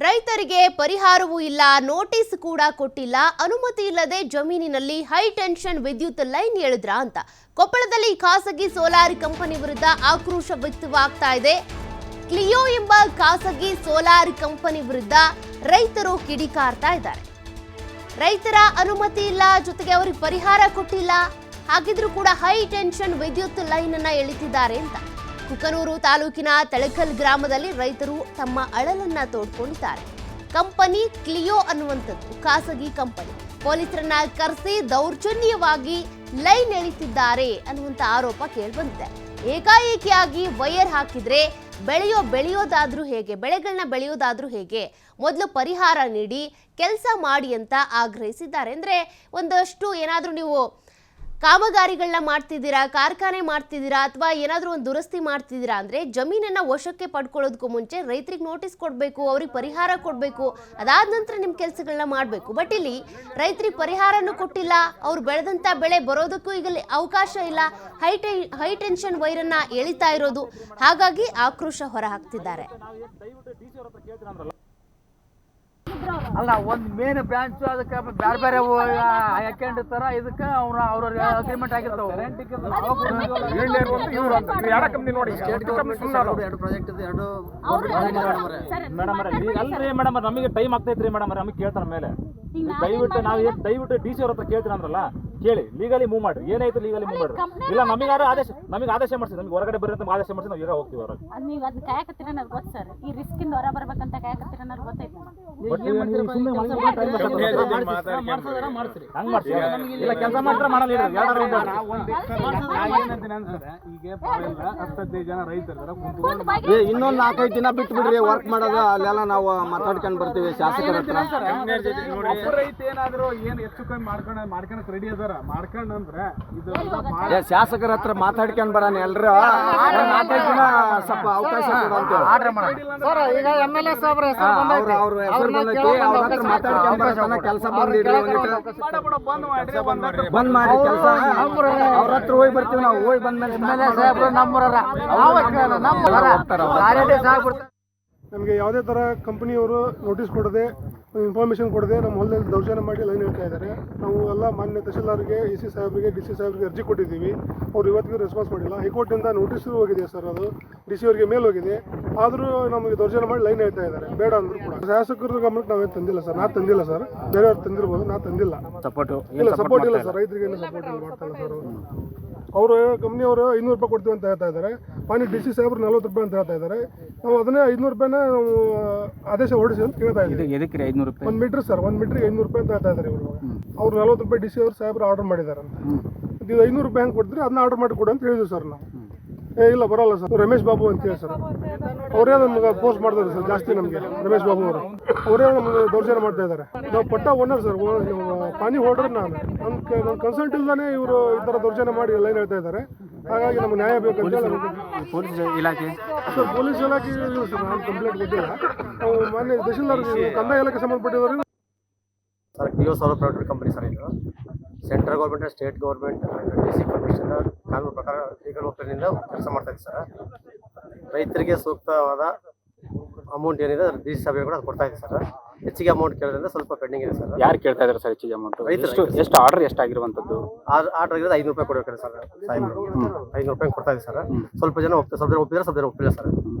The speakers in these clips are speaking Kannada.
ರೈತರಿಗೆ ಪರಿಹಾರವೂ ಇಲ್ಲ, ನೋಟಿಸ್ ಕೂಡ ಕೊಟ್ಟಿಲ್ಲ, ಅನುಮತಿ ಇಲ್ಲದೆ ಜಮೀನಿನಲ್ಲಿ ಹೈ ಟೆನ್ಷನ್ ವಿದ್ಯುತ್ ಲೈನ್ ಎಳೆದ್ರ ಅಂತ ಕೊಪ್ಪಳದಲ್ಲಿ ಖಾಸಗಿ ಸೋಲಾರ್ ಕಂಪನಿ ವಿರುದ್ಧ ಆಕ್ರೋಶ ವ್ಯಕ್ತವಾಗ್ತಾ ಇದೆ. ಕ್ಲಿಯೋ ಎಂಬ ಖಾಸಗಿ ಸೋಲಾರ್ ಕಂಪನಿ ವಿರುದ್ಧ ರೈತರು ಕಿಡಿಕಾರ್ತಾ ಇದ್ದಾರೆ. ರೈತರ ಅನುಮತಿ ಇಲ್ಲ, ಜೊತೆಗೆ ಅವರಿಗೆ ಪರಿಹಾರ ಕೊಟ್ಟಿಲ್ಲ, ಹಾಗಿದ್ರೂ ಕೂಡ ಹೈ ಟೆನ್ಷನ್ ವಿದ್ಯುತ್ ಲೈನ್ ಅನ್ನ ಎಳಿತಿದ್ದಾರೆ ಅಂತ ಕುಕನೂರು ತಾಲೂಕಿನ ತಳಕಲ್ ಗ್ರಾಮದಲ್ಲಿ ರೈತರು ತಮ್ಮ ಅಳಲನ್ನ ತೋಡ್ಕೊಂಡಿದ್ದಾರೆ. ಕಂಪನಿ ಕ್ಲಿಯೋ ಅನ್ನುವಂಥದ್ದು ಖಾಸಗಿ ಕಂಪನಿ ಪೊಲೀಸರನ್ನ ಕರೆಸಿ ದೌರ್ಜನ್ಯವಾಗಿ ಲೈನ್ ಎಳಿತಿದ್ದಾರೆ ಅನ್ನುವಂಥ ಆರೋಪ ಕೇಳಿಬಂದಿದೆ. ಏಕಾಏಕಿಯಾಗಿ ವೈರ್ ಹಾಕಿದ್ರೆ ಬೆಳೆಯೋದಾದ್ರೂ ಹೇಗೆ, ಬೆಳೆಗಳನ್ನ ಬೆಳೆಯೋದಾದ್ರೂ ಹೇಗೆ, ಮೊದಲು ಪರಿಹಾರ ನೀಡಿ ಕೆಲಸ ಮಾಡಿ ಅಂತ ಆಗ್ರಹಿಸಿದ್ದಾರೆ. ಅಂದ್ರೆ ಒಂದಷ್ಟು ಏನಾದ್ರೂ ನೀವು ಕಾಮಗಾರಿಗಳನ್ನ ಮಾಡ್ತಿದ್ದೀರಾ, ಕಾರ್ಖಾನೆ ಮಾಡ್ತಿದ್ದೀರಾ, ಅಥವಾ ಏನಾದರೂ ಒಂದು ದುರಸ್ತಿ ಮಾಡ್ತಿದ್ದೀರಾ ಅಂದರೆ ಜಮೀನನ್ನು ವಶಕ್ಕೆ ಪಡ್ಕೊಳ್ಳೋದಕ್ಕೂ ಮುಂಚೆ ರೈತರಿಗೆ ನೋಟಿಸ್ ಕೊಡಬೇಕು, ಅವ್ರಿಗೆ ಪರಿಹಾರ ಕೊಡಬೇಕು, ಅದಾದ ನಂತರ ನಿಮ್ಮ ಕೆಲಸಗಳನ್ನ ಮಾಡಬೇಕು. ಬಟ್ ಇಲ್ಲಿ ರೈತರಿಗೆ ಪರಿಹಾರನೂ ಕೊಟ್ಟಿಲ್ಲ, ಅವ್ರು ಬೆಳೆದಂಥ ಬೆಳೆ ಬರೋದಕ್ಕೂ ಈಗ ಅವಕಾಶ ಇಲ್ಲ, ಹೈ ಟೆನ್ಷನ್ ವೈರನ್ನು ಎಳಿತಾ ಇರೋದು, ಹಾಗಾಗಿ ಆಕ್ರೋಶ ಹೊರಹಾಕ್ತಿದ್ದಾರೆ. ಅಲ್ಲ, ಒಂದು ಮೇನ್ ಬ್ರಾಂಚ್ ಅದಕ್ಕೆ ಬೇರೆ ಬೇರೆ ಹಾಕೊಂಡಿರ್ತಾರ. ಇದಕ್ಕೆ ಅವ್ರ ಅಗ್ರಿಮೆಂಟ್ ಆಗಿರ್ತಾವೆ. ಮೇಡಮ್ ನಮಗೆ ಟೈಮ್ ಆಗ್ತೈತ್ರಿ ಮೇಡಮ್, ನಮಗೆ ಕೇಳ್ತಾರ ಮೇಲೆ ದಯವಿಟ್ಟು ಡಿ ಸಿ ಅವ್ರ ಹತ್ರ ಕೇಳ್ತೀರ ಅಂದ್ರಲ್ಲ, ಕೇಳಿ ಲೀಗಲಿ ಮೂವ್ ಮಾಡ್ರಿ. ಏನಾಯ್ತು ಲೀಗಲಿ ಮೂವ್ ಮಾಡ್ರಿ. ಇಲ್ಲ ನಮಗೆ ಆದೇಶ ಮಾಡ್ಸಿ, ನಮ್ಗೆ ಹೊರಗಡೆ ಬರ್ರಿ ಅಂತ ಆದೇಶ ಮಾಡ್ಸಿ ನಾವು ಈಗ ಹೋಗ್ತೀವಿ ಹೊರಗೆ. ನೀವು ಅದನ್ನ ಕಾಯಕತ್ತೀರ ಅನ್ನೋದು ಗೊತ್ತು ಸರ್. ಈ ರಿಸ್ಕ್ ಇಂದ ಹೊರ ಬರ್ಬೇಕಂತ ಕಾಯಕತ್ತೀರ ಅನ್ನೋದು ಗೊತ್ತೈತೆ. ಇಲ್ಲ ಕೆಲಸ ಮಾಡ್ತಾರೆ ಮಾಡಲ್ಲ. ಜನ ರೈತರು ಇನ್ನೊಂದು 4-5 ದಿನ ಬಿಟ್ಟು ಬಿಡ್ರಿ, ವರ್ಕ್ ಮಾಡೋದು ಅಲ್ಲೆಲ್ಲ ನಾವು ಮಾತಾಡ್ಕೊಂಡು ಬರ್ತೀವಿ ಶಾಸಕರ ಹತ್ರ. ರೈತ ಏನಾದ್ರು ಏನ್ ಹೆಚ್ಚು ಕಮ್ಮಿ ಮಾಡ್ಕೊಳಕ್ ರೆಡಿ ಅದಾರ ಮಾಡ್ಕೊಂಡ್ರೆ ಶಾಸಕರ ಹತ್ರ ಮಾತಾಡ್ಕೊಂಡ್ ಬರೋಣ. ಎಲ್ರು 4-5 ದಿನ ಸ್ವಲ್ಪ ಅವಕಾಶ ಈಗ MLA ಸಾಹೇಬ್ರ ಅವ್ರ ಹೆಸರು ಬಂದೈತಿ, ಅವ್ರ ಹತ್ರ ಮಾತಾಡ್ಕೊಂಡ್ ಬರೋಣ. ಕೆಲಸ ಬಂದ್ ಮಾಡಿ ಕೆಲಸ ಅವ್ರ ಹತ್ರ ಹೋಗಿ ಬರ್ತೀವಿ ನಾವು. ಹೋಗಿ ಬಂದ್ಮೇಲೆ ನಮಗೆ ಯಾವುದೇ ಥರ ಕಂಪನಿಯವರು ನೋಟಿಸ್ ಕೊಡದೆ, ಇನ್ಫಾರ್ಮೇಷನ್ ಕೊಡದೆ ನಮ್ಮ ಹೊಲದಲ್ಲಿ ದೌರ್ಜನ್ಯ ಮಾಡಿ ಲೈನ್ ಹೇಳ್ತಾ ಇದ್ದಾರೆ. ನಾವು ಎಲ್ಲ ಮಾನ್ಯ ತಹಶೀಲ್ದಾರ್ಗೆ, AC ಸಾಹೇಬ್ರಿಗೆ, DC ಸಾಹೇಬ್ರಿಗೆ ಅರ್ಜಿ ಕೊಟ್ಟಿದ್ದೀವಿ. ಅವ್ರು ಇವತ್ತಿಗೂ ರೆಸ್ಪಾನ್ಸ್ ಮಾಡಿಲ್ಲ. ಹೈಕೋರ್ಟಿಂದ ನೋಟಿಸ್ ಹೋಗಿದೆ ಸರ್, ಅದು DC ಅವರಿಗೆ ಮೇಲ್ ಹೋಗಿದೆ. ಆದರೂ ನಮಗೆ ದೌರ್ಜನ್ಯ ಮಾಡಿ ಲೈನ್ ಹೇಳ್ತಾ ಇದ್ದಾರೆ, ಬೇಡ ಅಂದರೂ ಕೂಡ. ಶಾಸಕರ ಗಮನಕ್ಕೆ ನಾವೇನು ತಂದಿಲ್ಲ ಸರ್, ನಾ ತಂದಿಲ್ಲ ಸರ್, ಬೇರೆಯವ್ರು ತಂದಿರ್ಬೋದು, ನಾ ತಂದಿಲ್ಲ. ಸಪೋರ್ಟ್ ಇಲ್ಲ ಸರ್, ರೈತರಿಗೆ ಏನು ಸಪೋರ್ಟ್ ಇಲ್ಲ ಮಾಡ್ತಾಯಿಲ್ಲ ಸರ್. ಅವರು ಕಂಪ್ನಿಯವರು 500 ರೂಪಾಯಿ ಕೊಡ್ತೀವಿ ಅಂತ ಹೇಳ್ತಾ ಇದ್ದಾರೆ. ಮಾನ್ಯ DC ಸಾಹೇಬ್ರು 40 ರೂಪಾಯಿ ಅಂತ ಹೇಳ್ತಾ ಇದ್ದಾರೆ. ನಾವು ಅದನ್ನೇ 500 ರೂಪಾಯಿನ ನಾವು ಆದೇಶ ಹೊರಡಿಸಿ ಅಂತ ಕೇಳ್ತಾ ಇದ್ದೀವಿ. 500 ರೂಪಾಯಿ 1 ಮೀಟ್ರ್ ಸರ್, 1 ಮೀಟ್ರಿಗೆ 500 ರೂಪಾಯಿ ಅಂತ ಹೇಳ್ತಾ ಇದ್ದಾರೆ ಇವರು. ಅವ್ರು 40 ರೂಪಾಯಿ DC ಅವರು ಸಾಹೇಬ್ರು ಆರ್ಡರ್ ಮಾಡಿದ್ದಾರೆ ಅಂತ. ಇದು 500 ರೂಪಾಯಿ ಹೆಂಗೆ ಕೊಡ್ತೀರಿ, ಅದನ್ನ ಆರ್ಡರ್ ಮಾಡಿ ಕೊಡು ಅಂತ ಹೇಳಿದ್ವಿ ಸರ್ ನಾವು. ಇಲ್ಲ ಬರೋಲ್ಲ ಸರ್, ರಮೇಶ್ ಬಾಬು ಅಂತ ಹೇಳಿ ಸರ್, ಅವರೇ ನಮ್ಗೆ ಪೋಸ್ಟ್ ಮಾಡ್ತಾರೆ ಸರ್ ಜಾಸ್ತಿ. ನಮಗೆ ರಮೇಶ್ ಬಾಬು ಅವರು ಅವರೇ ನಮ್ಗೆ ದೌರ್ಜನ್ಯ ಮಾಡ್ತಾ ಇದ್ದಾರೆ. ನಾವು ಪಟ್ಟ ಓನರ್ ಸರ್, ಪಾನಿ ಹೋಲ್ಡರ್ ನಾನು. ನನ್ನ ಕನ್ಸಲ್ಟ್ ಇಲ್ದಾನೆ ಇವರು ಈ ಥರ ದೌರ್ಜನ್ಯ ಮಾಡಿ ಲೈನ್ ಹೇಳ್ತಾ ಇದ್ದಾರೆ. ಹಾಗಾಗಿ ನಮ್ಗೆ ನ್ಯಾಯ ಬೇಕಂತ ಪೊಲೀಸ್ ಇಲಾಖೆ ಸರ್, ಪೊಲೀಸ್ ಇಲಾಖೆ ಇಲ್ಲ ಸರ್, ನಾನು ಕಂಪ್ಲೇಂಟ್ ಕೊಟ್ಟಿಲ್ಲ. ನಾವು ಮಾನ್ಯ ತಹಶೀಲ್ದಾರ್ ಕಂದಾಯ ಇಲಾಖೆ ಸಂಬಂಧಪಟ್ಟಿದ್ದಾರೆ sir. Cleo solar private company sir. ಇದು central government, state government, DC commission ಕಾನೂನು ಪ್ರಕಾರ ಲೀಗಲ್ ಒಪಿನಿಂದ ಕೆಲಸ ಮಾಡ್ತಾ ಇದೆ ಸರ್. ರೈತರಿಗೆ ಸೂಕ್ತವಾದ ಅಮೌಂಟ್ ಏನಿದೆ DC ಸಭೆ ಕೂಡ ಕೊಡ್ತಾ ಇದೆ ಸರ್. ಹೆಚ್ಚಿಗೆ ಅಮೌಂಟ್ ಕೇಳೋದ್ರಿಂದ ಸ್ವಲ್ಪ ಪೆಂಡಿಂಗ್ ಇದೆ ಸರ್. ಯಾರು ಕೇಳ್ತಾ ಇದ್ದಾರೆ ಸರ್ ಹೆಚ್ಚಿಗೆ ಅಮೌಂಟ್? ಎಷ್ಟು ಆರ್ಡರ್ ಎಷ್ಟಾಗಿರುವಂಥದ್ದು? ಆರ್ಡರ್ ಆಗಿರೋದು 500 ರೂಪಾಯಿ ಕೊಡಬೇಕು ಸರ್. 500 ರೂಪಾಯಿ ಕೊಡ್ತಾ ಇದೆ ಸರ್. ಸ್ವಲ್ಪ ಜನ ಒಪ್ಪಿದ್ದಾರೆ, ಸ್ವಲ್ಪ ಜನ ಒಪ್ಪಿಲ್ಲ ಸರ್.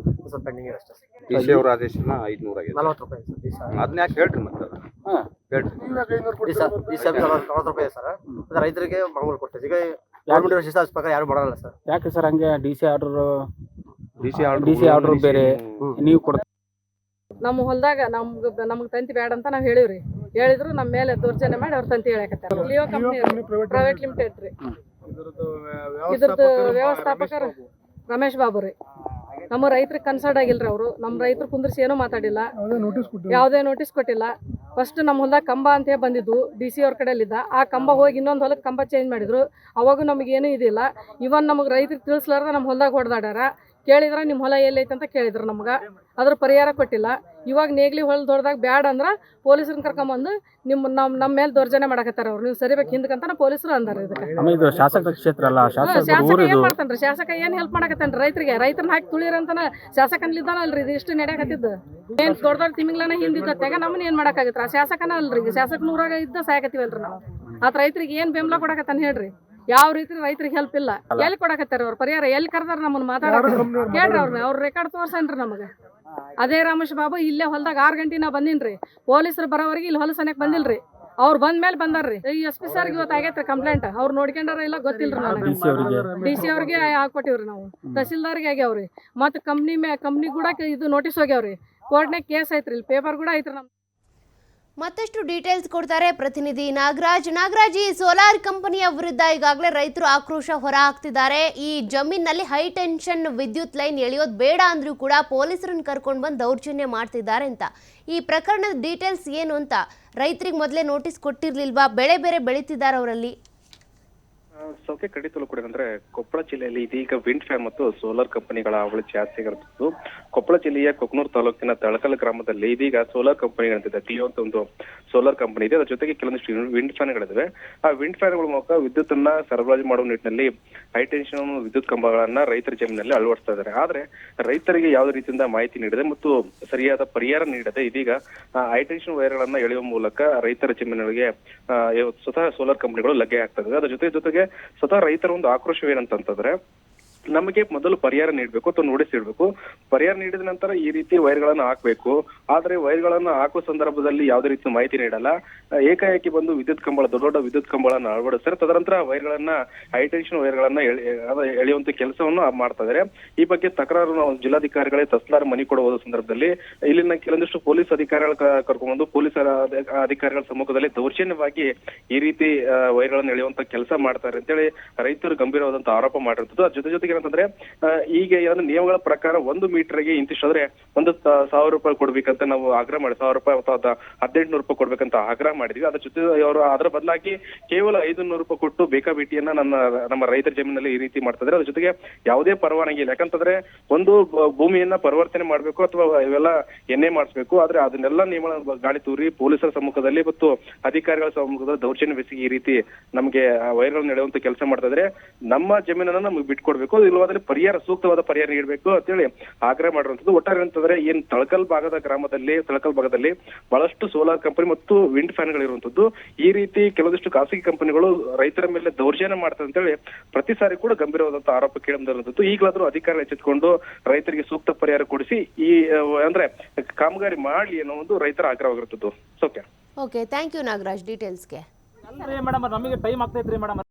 ಸ್ವಲ್ಪ ಪೆಂಡಿಂಗ್ ಇದೆ ಅಷ್ಟೇ. DC ಅವರ ಆದೇಶನ 500 ಆಗಿದೆ. 40 ರೂಪಾಯಿ ಸರ್. ಅದನ್ನ ಯಾಕೆ ಹೇಳ್ರಿ ಮತ್ತೆ? ಹೇಳ್ರಿ DC 40 ರೂಪಾಯಿ ಸರ್. ರೈತರಿಗೆ ಮಾಮೂಲು ಕೊಡ್ತೀವಿ. ಈಗ ಗೌರ್ಮೆಂಟ್ ಸಿಸ್ಟಮ್ ಪ್ರಕಾರ ಯಾರು ಮಾಡಲ್ಲ ಸರ್. ಯಾಕೆ ಸರ್ ಹಂಗೆ? DC ಆರ್ಡರ್ ಬೇರೆ ನೀವು ಕೊಡ್ತೀವಿ. ನಮ್ಮ ಹೊಲದಾಗ ನಮ್ಗೆ ತಂತಿ ಬೇಡ ಅಂತ ನಾವು ಹೇಳಿವ್ರಿ. ಹೇಳಿದ್ರು ನಮ್ಮ ಮೇಲೆ ದೌರ್ಜನ್ಯ ಮಾಡಿ ಅವ್ರ ತಂತಿ ಹೇಳಕತ್ತಾರ. ಕ್ಲಿಯೋ ಕಂಪ್ನಿ ಪ್ರೈವೇಟ್ ಲಿಮಿಟೆಡ್ ರೀ. ಇದ್ರದ್ದು ವ್ಯವಸ್ಥಾಪಕರು ರಮೇಶ್ ಬಾಬು ರೀ. ನಮ್ಮ ರೈತರಿಗೆ ಕನ್ಸಲ್ಟ್ ಆಗಿಲ್ರಿ ಅವರು. ನಮ್ಮ ರೈತರು ಕುಂದ್ರಿಸಿ ಏನೂ ಮಾತಾಡಿಲ್ಲ, ಯಾವುದೇ ನೋಟಿಸ್ ಕೊಟ್ಟಿಲ್ಲ. ಫಸ್ಟ್ ನಮ್ಮ ಹೊಲದಾಗ ಕಂಬ ಅಂತ ಬಂದಿದ್ದು DC ಅವ್ರ ಕಡೆಯಲ್ಲಿದ್ದ. ಆ ಕಂಬ ಹೋಗಿ ಇನ್ನೊಂದು ಹೊಲಕ್ಕೆ ಕಂಬ ಚೇಂಜ್ ಮಾಡಿದ್ರು. ಅವಾಗೂ ನಮಗೇನು ಇದಿಲ್ಲ. ಇವನ್ ನಮಗೆ ರೈತರಿಗೆ ತಿಳಿಸ್ಲಾರ್ದ ನಮ್ಮ ಹೊಲದಾಗ ಹೊಡೆದಾಡ್ಯಾರ. ಕೇಳಿದ್ರೆ ನಿಮ್ಮ ಹೊಲ ಎಲ್ಲೈತೆ ಅಂತ ಕೇಳಿದ್ರು ನಮ್ಗೆ. ಅದ್ರ ಪರಿಹಾರ ಕೊಟ್ಟಿಲ್ಲ. ಇವಾಗ ನೇಗ್ಲಿ ಹೊಲದ ಹೊಡೆದಾಗ ಬ್ಯಾಡ ಅಂದ್ರೆ ಪೊಲೀಸರನ್ನ ಕರ್ಕೊಂಬಂದು ನಮ್ಮ ಮೇಲೆ ದೌರ್ಜನ್ಯ ಮಾಡಕತ್ತಾರ ಅವ್ರು. ನೀವು ಸರಿಬೇಕು ಹಿಂದಕ್ಕಂತ ಪೊಲೀಸರು ಅಂದಾರ. ಇದಕ್ಕೆ ಇದು ಶಾಸಕ ಕ್ಷೇತ್ರ ಅಲ್ಲ, ಶಾಸಕ ಏನ್ ಮಾಡ್ತಾನ್ರಿ? ಶಾಸಕ ಏನ್ ಹೆಲ್ಪ್ ಮಾಡಕತ್ತಾನ್ರಿ ರೈತರನ್ನ ಹಾಕಿ ತುಳಿರಂತನ ಶಾಸಕನ್ಲಿದ್ದಾನಲ್ರಿ ಇದು ಇಷ್ಟು ನಡೆಯಕತ್ತಿದ್ದು. ಏನ್ ದೊಡ್ಡ ದೊಡ್ಡ ತಿಮಿಂಗ್ಲನ ಹಿಂದಿದ್ದಾಗ ನಮ್ಮನ್ನ ಏನ್ ಮಾಡಕ್ಕಾಗತ್ರ? ಆ ಶಾಸಕನ ಅಲ್ರಿ, ಶಾಸಕನ ಊರಾಗ ಇದ್ದ ಸಾಯಕತ್ತೀವಲ್ರಿ ನಾವು. ಆತ ರೈತರಿಗೆ ಏನ್ ಬೆಂಬಲ ಕೊಡಕತ್ತಾನ ಹೇಳ್ರಿ? ಯಾವ ರೀತಿ ರೈತರಿಗೆ ಹೆಲ್ಪ್ ಇಲ್ಲ. ಎಲ್ಲಿ ಕೊಡಕತ್ತಾರ ಅವ್ರ ಪರಿಹಾರ? ಎಲ್ಲಿ ಕರ್ದಾರ ನಮ್ಮನ್ನ ಮಾತಾಡೋರು? ಕೇಳ್ರಿ ಅವ್ರ ರೆಕಾರ್ಡ್ ತೋರ್ಸನ್ರಿ ನಮಗೆ. ಅದೇ ರಮೇಶ್ ಬಾಬು ಇಲ್ಲೇ ಹೊಲ್ದಾಗ 6 ಗಂಟೆ ನಾ ಬಂದಿನ್ರಿ. ಪೊಲೀಸರು ಬರೋವರೆಗೆ ಇಲ್ಲಿ ಹೊಲ ಸನಕ್ ಬಂದಿಲ್ರಿ. ಅವ್ರು ಬಂದ ಮೇಲೆ ಬಂದಾರ್ರಿ. ಈ SP ಸರ್ಗೆ ಇವತ್ತು ಆಗೈತ್ರಿ ಕಂಪ್ಲೇಂಟ್. ಅವ್ರು ನೋಡ್ಕೊಂಡಾರ ಇಲ್ಲ ಗೊತ್ತಿಲ್ರಿ. ನನಗೆ DC ಅವ್ರಿಗೆ ಹಾಕೊಟ್ಟಿವ್ರಿ ನಾವು. ತಹಸೀಲ್ದಾರ್ಗೆ ಆಗ್ಯಾವ್ರಿ. ಮತ್ತು ಕಂಪ್ನಿ ಕೂಡ ಇದು ನೋಟಿಸ್ ಹೋಗ್ಯಾವ್ರಿ. ಕೋರ್ಟ್ನಾಗ ಕೇಸ್ ಐತ್ರಿ. ಇಲ್ಲಿ ಪೇಪರ್ ಕೂಡ ಐತ್ರಿ. ನಮ್ ಮತ್ತಷ್ಟು ಡೀಟೇಲ್ಸ್ ಕೊಡ್ತಾರೆ ಪ್ರತಿನಿಧಿ ನಾಗರಾಜ್. ಈ ಸೋಲಾರ್ ಕಂಪನಿಯ ವಿರುದ್ಧ ಈಗಾಗಲೇ ರೈತರು ಆಕ್ರೋಶ ಹೊರ ಹಾಕ್ತಿದ್ದಾರೆ. ಈ ಜಮೀನಿನಲ್ಲಿ ಹೈ ಟೆನ್ಷನ್ ವಿದ್ಯುತ್ ಲೈನ್ ಎಳೆಯೋದು ಬೇಡ ಅಂದ್ರೂ ಕೂಡ ಪೊಲೀಸರನ್ನ ಕರ್ಕೊಂಡು ಬಂದು ದೌರ್ಜನ್ಯ ಮಾಡ್ತಿದ್ದಾರೆ ಅಂತ. ಈ ಪ್ರಕರಣದ ಡೀಟೇಲ್ಸ್ ಏನು ಅಂತ ರೈತರಿಗೆ ಮೊದಲೇ ನೋಟಿಸ್ ಕೊಟ್ಟಿರ್ಲಿಲ್ವಾ? ಬೆಳೆ ಬೇರೆ ಬೆಳೀತಿದ್ದಾರೆ ಅವರಲ್ಲಿ. ಸೌಖ್ಯ ಖಂಡಿತಲು ಕೂಡ ಅಂದ್ರೆ ಕೊಪ್ಪಳ ಜಿಲ್ಲೆಯಲ್ಲಿ ಇದೀಗ ವಿಂಡ್ ಫ್ಯಾನ್ ಮತ್ತು ಸೋಲಾರ್ ಕಂಪನಿಗಳ ಹಾವಳಿ ಜಾಸ್ತಿ ಆಗಿರುತ್ತಿದ್ದು, ಕೊಪ್ಪಳ ಜಿಲ್ಲೆಯ ಕೊಕ್ನೂರು ತಾಲೂಕಿನ ತಳಕಲ್ ಗ್ರಾಮದಲ್ಲಿ ಇದೀಗ ಸೋಲಾರ್ ಕಂಪನಿಗಳಿದೆ. ಕ್ಲಿಯೋ ಅಂತ ಒಂದು ಸೋಲಾರ್ ಕಂಪನಿ ಇದೆ. ಅದರ ಜೊತೆಗೆ ಕೆಲವೊಂದಿಷ್ಟು ವಿಂಡ್ ಫ್ಯಾನ್ಗಳಿವೆ. ಆ ವಿಂಡ್ ಫ್ಯಾನ್ಗಳ ಮೂಲಕ ವಿದ್ಯುತ್ ಅನ್ನ ಸರಬರಾಜು ಮಾಡುವ ನಿಟ್ಟಿನಲ್ಲಿ ಹೈ ಟೆನ್ಷನ್ ವಿದ್ಯುತ್ ಕಂಬಗಳನ್ನ ರೈತರ ಜಮೀನಲ್ಲಿ ಅಳವಡಿಸ್ತಾ ಇದ್ದಾರೆ. ಆದ್ರೆ ರೈತರಿಗೆ ಯಾವುದೇ ರೀತಿಯಿಂದ ಮಾಹಿತಿ ನೀಡದೆ ಮತ್ತು ಸರಿಯಾದ ಪರಿಹಾರ ನೀಡದೆ ಇದೀಗ ಹೈ ಟೆನ್ಷನ್ ವೈರ್ಗಳನ್ನ ಎಳೆಯುವ ಮೂಲಕ ರೈತರ ಜಮೀನುಗಳಿಗೆ ಸ್ವತಃ ಸೋಲಾರ್ ಕಂಪನಿಗಳು ಲಗ್ಗೆ ಆಗ್ತಾ ಇದಾವೆ. ಅದರ ಜೊತೆಗೆ ಸ್ವತಃ ರೈತರ ಒಂದು ಆಕ್ರೋಶವೇನಂತಂದ್ರೆ, ನಮಗೆ ಮೊದಲು ಪರಿಹಾರ ನೀಡಬೇಕು ಅಥವಾ ನೋಟಿಸ್ ಇಡಬೇಕು. ಪರಿಹಾರ ನೀಡಿದ ನಂತರ ಈ ರೀತಿ ವೈರ್ಗಳನ್ನ ಹಾಕ್ಬೇಕು. ಆದ್ರೆ ವೈರ್ಗಳನ್ನ ಹಾಕುವ ಸಂದರ್ಭದಲ್ಲಿ ಯಾವುದೇ ರೀತಿ ಮಾಹಿತಿ ನೀಡಲ್ಲ. ಏಕಾಏಕಿ ಬಂದು ವಿದ್ಯುತ್ ಕಂಬಳ, ದೊಡ್ಡ ವಿದ್ಯುತ್ ಕಂಬಗಳನ್ನ ಅಳವಡಿಸ್ತಾರೆ. ತದನಂತರ ವೈರ್ಗಳನ್ನ ಹೈ ಟೆನ್ಷನ್ ವೈರ್ಗಳನ್ನ ಎಳೆಯುವಂತ ಕೆಲಸವನ್ನು ಮಾಡ್ತಾ ಇದ್ದಾರೆ. ಈ ಬಗ್ಗೆ ತಕರಾರು ನಾವು ಜಿಲ್ಲಾಧಿಕಾರಿಗಳೇ ತಹಸೀಲ್ದಾರ್ ಮನಿ ಕೊಡುವ ಸಂದರ್ಭದಲ್ಲಿ ಇಲ್ಲಿನ ಕೆಲವೊಂದಿಷ್ಟು ಪೊಲೀಸ್ ಅಧಿಕಾರಿಗಳ ಕರ್ಕೊಂಡ್ಬಂದು ಪೊಲೀಸರ ಅಧಿಕಾರಿಗಳ ಸಮ್ಮುಖದಲ್ಲಿ ದೌರ್ಜನ್ಯವಾಗಿ ಈ ರೀತಿ ವೈರ್ಗಳನ್ನ ಎಳೆಯುವಂತ ಕೆಲಸ ಮಾಡ್ತಾರೆ ಅಂತೇಳಿ ರೈತರು ಗಂಭೀರವಾದಂತಹ ಆರೋಪ ಮಾಡಿರುತ್ತದೆ. ಜೊತೆಗೆ ಏನಂತಂದ್ರೆ, ಈಗ ನಿಯಮಗಳ ಪ್ರಕಾರ 1 ಮೀಟರ್ಗೆ ಇಂತಿಷ್ಟಾದ್ರೆ 1,000 ರೂಪಾಯಿ ಕೊಡ್ಬೇಕಂತ ನಾವು ಆಗ್ರಹ ಮಾಡಿ 1,000 ರೂಪಾಯಿ ಅಥವಾ 1,800 ರೂಪಾಯಿ ಕೊಡ್ಬೇಕಂತ ಆಗ್ರಹ ಮಾಡಿದ್ವಿ. ಅದ್ರ ಜೊತೆ ಅವರು ಅದರ ಬದಲಾಗಿ ಕೇವಲ 500 ರೂಪಾಯಿ ಕೊಟ್ಟು ಬೇಕಾಬಿಟ್ಟಿಯನ್ನ ನಮ್ಮ ರೈತರ ಜಮೀನಲ್ಲಿ ಈ ರೀತಿ ಮಾಡ್ತಾ ಇದ್ದಾರೆ. ಅದ್ರ ಜೊತೆಗೆ ಯಾವುದೇ ಪರವಾನಗಿ ಇಲ್ಲ. ಯಾಕಂತಂದ್ರೆ ಒಂದು ಭೂಮಿಯನ್ನ ಪರಿವರ್ತನೆ ಮಾಡ್ಬೇಕು ಅಥವಾ ಇವೆಲ್ಲ ಎಣ್ಣೆ ಮಾಡಿಸ್ಬೇಕು. ಆದ್ರೆ ಅದನ್ನೆಲ್ಲ ನಿಯಮಗಳ ಗಾಳಿ ತೂರಿ ಪೊಲೀಸರ ಸಮ್ಮುಖದಲ್ಲಿ ಮತ್ತು ಅಧಿಕಾರಿಗಳ ಸಮ್ಮುಖದಲ್ಲಿ ದೌರ್ಜನ್ಯ ಬೆಸಿಗೆ ಈ ರೀತಿ ನಮಗೆ ವೈರ್ಗಳನ್ನ ನಡೆಯುವಂತ ಕೆಲಸ ಮಾಡ್ತಾ ಇದ್ರೆ ನಮ್ಮ ಜಮೀನನ್ನ ನಮ್ಗೆ ಬಿಟ್ಕೊಡ್ಬೇಕು, ಇಲ್ಲವಾದ್ರೆ ಸೂಕ್ತವಾದ ಪರಿಹಾರ ನೀಡಬೇಕು ಅಂತೇಳಿ ಆಗ್ರಹ ಮಾಡಿರುವಂತದ್ದು. ಒಟ್ಟಾರೆ ಅಂತಂದ್ರೆ ಏನ್ ತಳಕಲ್ ಭಾಗದಲ್ಲಿ ಬಹಳಷ್ಟು ಸೋಲಾರ್ ಕಂಪನಿ ಮತ್ತು ವಿಂಡ್ ಫ್ಯಾನ್ಗಳಿರುವಂತದ್ದು. ಈ ರೀತಿ ಕೆಲವೊಂದಿಷ್ಟು ಖಾಸಗಿ ಕಂಪನಿಗಳು ರೈತರ ಮೇಲೆ ದೌರ್ಜನ್ಯ ಮಾಡ್ತಾರೆ ಅಂತೇಳಿ ಪ್ರತಿ ಸಾರಿ ಕೂಡ ಗಂಭೀರವಾದಂತಹ ಆರೋಪ ಕೇಳಿರುವಂತದ್ದು. ಈಗಲಾದ್ರೂ ಅಧಿಕಾರಿ ಎಚ್ಚೆತ್ತುಕೊಂಡು ರೈತರಿಗೆ ಸೂಕ್ತ ಪರಿಹಾರ ಕೊಡಿಸಿ ಈ ಅಂದ್ರೆ ಕಾಮಗಾರಿ ಮಾಡ್ಲಿ ಅನ್ನೋ ಒಂದು ರೈತರ ಆಗ್ರಹವಾಗಿರುತ್ತದೆ. ಓಕೆ, ಥ್ಯಾಂಕ್ ಯು ನಾಗರಾಜ್ ಡೀಟೇಲ್ಸ್ಗೆ. ಮೇಡಮ್ ನಮಗೆ ಟೈಮ್ ಆಗ್ತೈತ್ರಿ ಮೇಡಮ್.